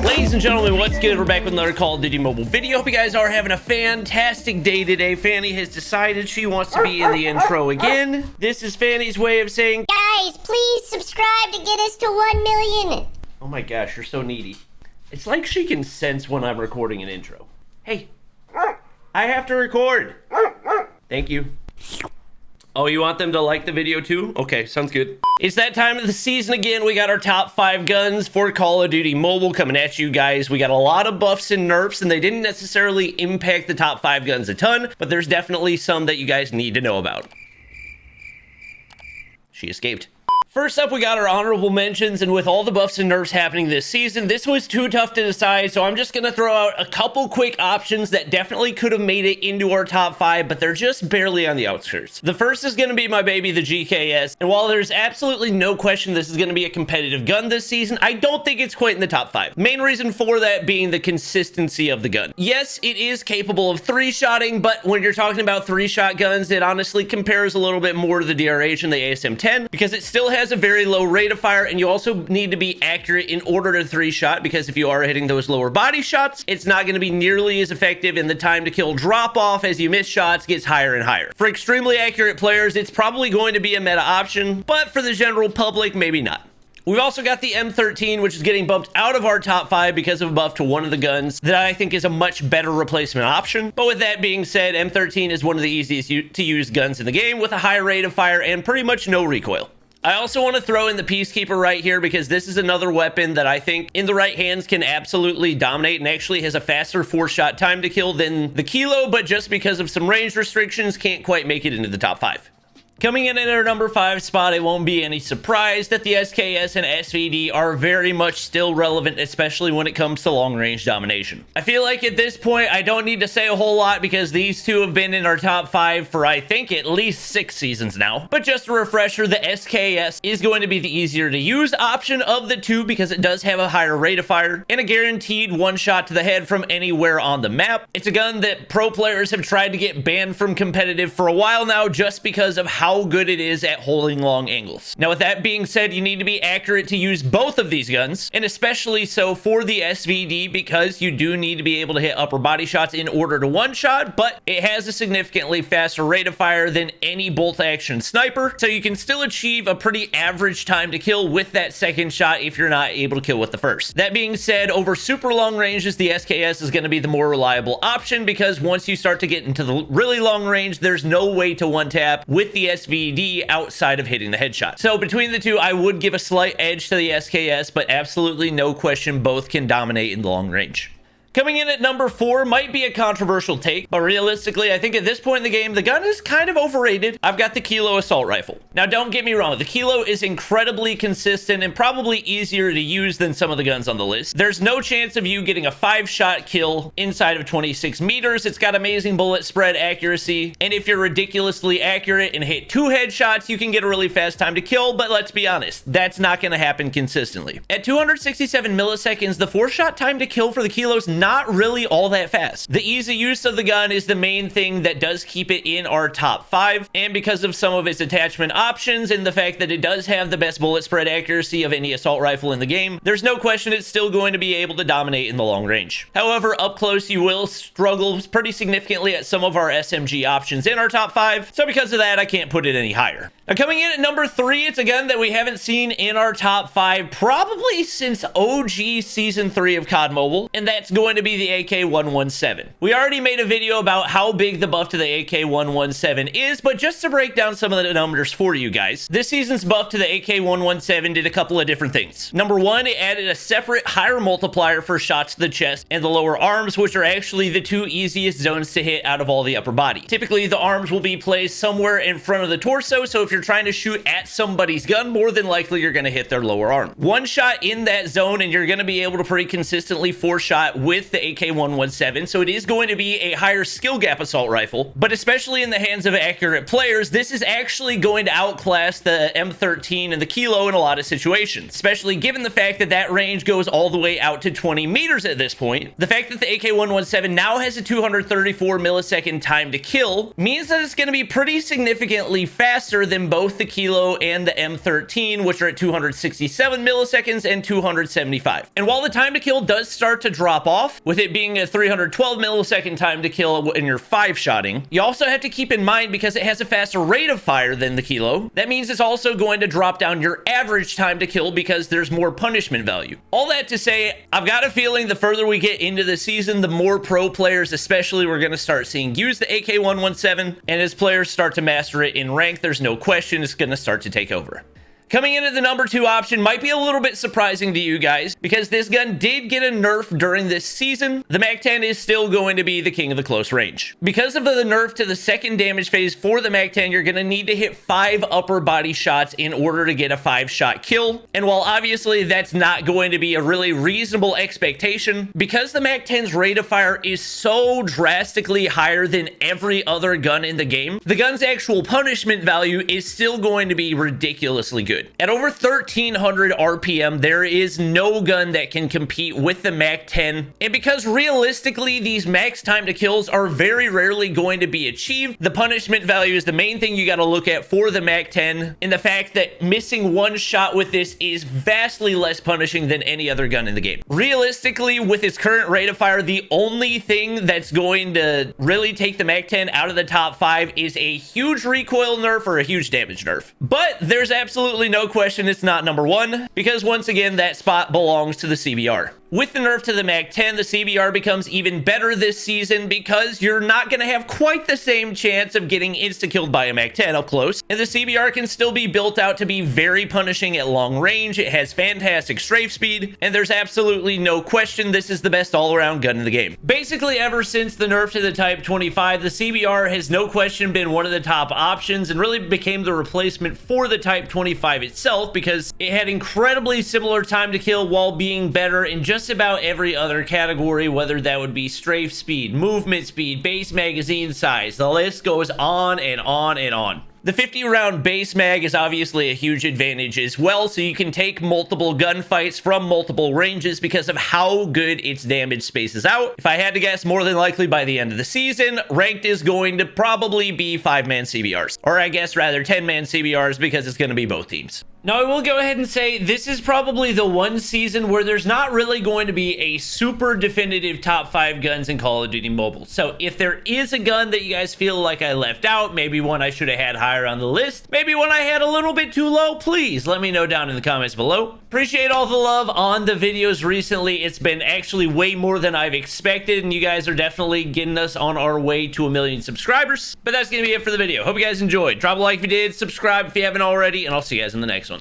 Ladies and gentlemen, what's good? We're back with another Call of Duty mobile video. Hope you guys are having a fantastic day today. Fanny has decided she wants to be in the intro again. This is Fanny's way of saying, guys, please subscribe to get us to 1 million. oh my gosh, you're so needy. It's like she can sense when I'm recording an intro. Hey, I have to record. Thank you. Oh, you want them to like the video too? Okay, sounds good. It's that time of the season again. We got our top 5 guns for Call of Duty Mobile coming at you guys. We got a lot of buffs and nerfs, and they didn't necessarily impact the top 5 guns a ton, but there's definitely some that you guys need to know about. She escaped. First up, we got our honorable mentions, and with all the buffs and nerfs happening this season, this was too tough to decide, so I'm just going to throw out a couple quick options that definitely could have made it into our top 5, but they're just barely on the outskirts. The first is going to be my baby, the GKS, and while there's absolutely no question this is going to be a competitive gun this season, I don't think it's quite in the top 5. Main reason for that being the consistency of the gun. Yes, it is capable of 3-shotting, but when you're talking about 3-shot guns, it honestly compares a little bit more to the DRH and the ASM-10, because it still has a very low rate of fire, and you also need to be accurate in order to 3-shot, because if you are hitting those lower body shots, it's not going to be nearly as effective, and the time to kill drop off as you miss shots gets higher and higher. For extremely accurate players, it's probably going to be a meta option, but for the general public, maybe not. We've also got the M13, which is getting bumped out of our top 5 because of a buff to one of the guns that I think is a much better replacement option. But with that being said, M13 is one of the easiest to use guns in the game with a high rate of fire and pretty much no recoil. I also want to throw in the Peacekeeper right here because this is another weapon that I think in the right hands can absolutely dominate and actually has a faster 4-shot time to kill than the Kilo, but just because of some range restrictions can't quite make it into the top 5. Coming in at our number 5 spot, it won't be any surprise that the SKS and SVD are very much still relevant, especially when it comes to long-range domination. I feel like at this point, I don't need to say a whole lot because these two have been in our top 5 for, I think, at least 6 seasons now. But just a refresher, the SKS is going to be the easier to use option of the two because it does have a higher rate of fire and a guaranteed 1 shot to the head from anywhere on the map. It's a gun that pro players have tried to get banned from competitive for a while now just because of how good it is at holding long angles. Now, with that being said, you need to be accurate to use both of these guns, and especially so for the SVD because you do need to be able to hit upper body shots in order to 1-shot, but it has a significantly faster rate of fire than any bolt action sniper, so you can still achieve a pretty average time to kill with that 2nd shot if you're not able to kill with the 1st. That being said, over super long ranges, the SKS is going to be the more reliable option because once you start to get into the really long range, there's no way to 1-tap with the SVD outside of hitting the headshot. So between the two, I would give a slight edge to the SKS, but absolutely no question both can dominate in the long range. Coming in at number 4 might be a controversial take, but realistically, I think at this point in the game, the gun is kind of overrated. I've got the Kilo assault rifle. Now, don't get me wrong, the Kilo is incredibly consistent and probably easier to use than some of the guns on the list. There's no chance of you getting a 5-shot kill inside of 26 meters. It's got amazing bullet spread accuracy, and if you're ridiculously accurate and hit 2 headshots, you can get a really fast time to kill, but let's be honest, that's not going to happen consistently. At 267 milliseconds, the 4-shot time to kill for the Kilo's not really all that fast. The ease of use of the gun is the main thing that does keep it in our top 5, and because of some of its attachment options and the fact that it does have the best bullet spread accuracy of any assault rifle in the game, there's no question it's still going to be able to dominate in the long range. However, up close you will struggle pretty significantly at some of our SMG options in our top 5, so because of that I can't put it any higher. Now, coming in at number 3, it's a gun that we haven't seen in our top 5 probably since OG Season 3 of COD Mobile, and that's going to be the AK-117. We already made a video about how big the buff to the AK-117 is, but just to break down some of the numbers for you guys, this season's buff to the AK-117 did a couple of different things. Number 1, it added a separate higher multiplier for shots to the chest and the lower arms, which are actually the 2 easiest zones to hit out of all the upper body. Typically, the arms will be placed somewhere in front of the torso, so if you're trying to shoot at somebody's gun, more than likely you're going to hit their lower arm. 1 shot in that zone and you're going to be able to pretty consistently 4-shot with with the AK-117, so it is going to be a higher skill gap assault rifle, but especially in the hands of accurate players, this is actually going to outclass the M13 and the Kilo in a lot of situations, especially given the fact that that range goes all the way out to 20 meters at this point. The fact that the AK-117 now has a 234 millisecond time to kill means that it's going to be pretty significantly faster than both the Kilo and the M13, which are at 267 milliseconds and 275. And while the time to kill does start to drop off, with it being a 312 millisecond time to kill when you're 5-shotting, you also have to keep in mind, because it has a faster rate of fire than the Kilo, that means it's also going to drop down your average time to kill because there's more punishment value. All that to say, I've got a feeling the further we get into the season, the more pro players especially we're going to start seeing use the AK-117, and as players start to master it in rank, there's no question it's going to start to take over. Coming in at the number 2 option might be a little bit surprising to you guys, because this gun did get a nerf during this season. The MAC-10 is still going to be the king of the close range. Because of the nerf to the second damage phase for the MAC-10, you're going to need to hit 5 upper body shots in order to get a 5-shot kill. And while obviously that's not going to be a really reasonable expectation, because the MAC-10's rate of fire is so drastically higher than every other gun in the game, the gun's actual punishment value is still going to be ridiculously good. At over 1300 RPM, there is no gun that can compete with the MAC-10, and because realistically these max time to kills are very rarely going to be achieved, the punishment value is the main thing you got to look at for the MAC-10, and the fact that missing 1 shot with this is vastly less punishing than any other gun in the game. Realistically, with its current rate of fire, the only thing that's going to really take the MAC-10 out of the top 5 is a huge recoil nerf or a huge damage nerf. But there's absolutely no question it's not number 1, because once again, that spot belongs to the CBR. With the nerf to the MAC-10, the CBR becomes even better this season, because you're not going to have quite the same chance of getting insta-killed by a MAC-10 up close, and the CBR can still be built out to be very punishing at long range. It has fantastic strafe speed, and there's absolutely no question this is the best all-around gun in the game. Basically, ever since the nerf to the Type 25, the CBR has no question been one of the top options, and really became the replacement for the Type 25 itself, because it had incredibly similar time to kill while being better in just about every other category, whether that would be strafe speed, movement speed, base magazine size. The list goes on and on and on. The 50-round base mag is obviously a huge advantage as well, so you can take multiple gunfights from multiple ranges because of how good its damage spaces out. If I had to guess, more than likely by the end of the season, ranked is going to probably be 5-man CBRs. Or I guess rather 10-man CBRs, because it's going to be both teams. Now, I will go ahead and say this is probably the one season where there's not really going to be a super definitive top 5 guns in Call of Duty Mobile. So if there is a gun that you guys feel like I left out, maybe one I should have had higher on the list, maybe one I had a little bit too low, please let me know down in the comments below. Appreciate all the love on the videos recently. It's been actually way more than I've expected, and you guys are definitely getting us on our way to 1 million subscribers. But that's going to be it for the video. Hope you guys enjoyed. Drop a like if you did, subscribe if you haven't already, and I'll see you guys in the next one.